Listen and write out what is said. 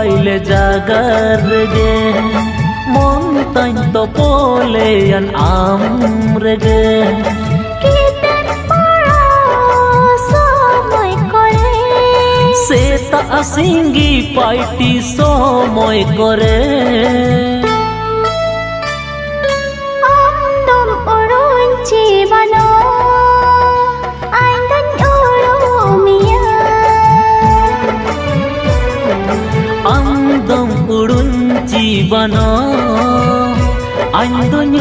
paile jagar rege mon tain to pole an rege seta asinggi paiti somoy kore andam urunchi bano aindan urumiya andam urunchi bano aindan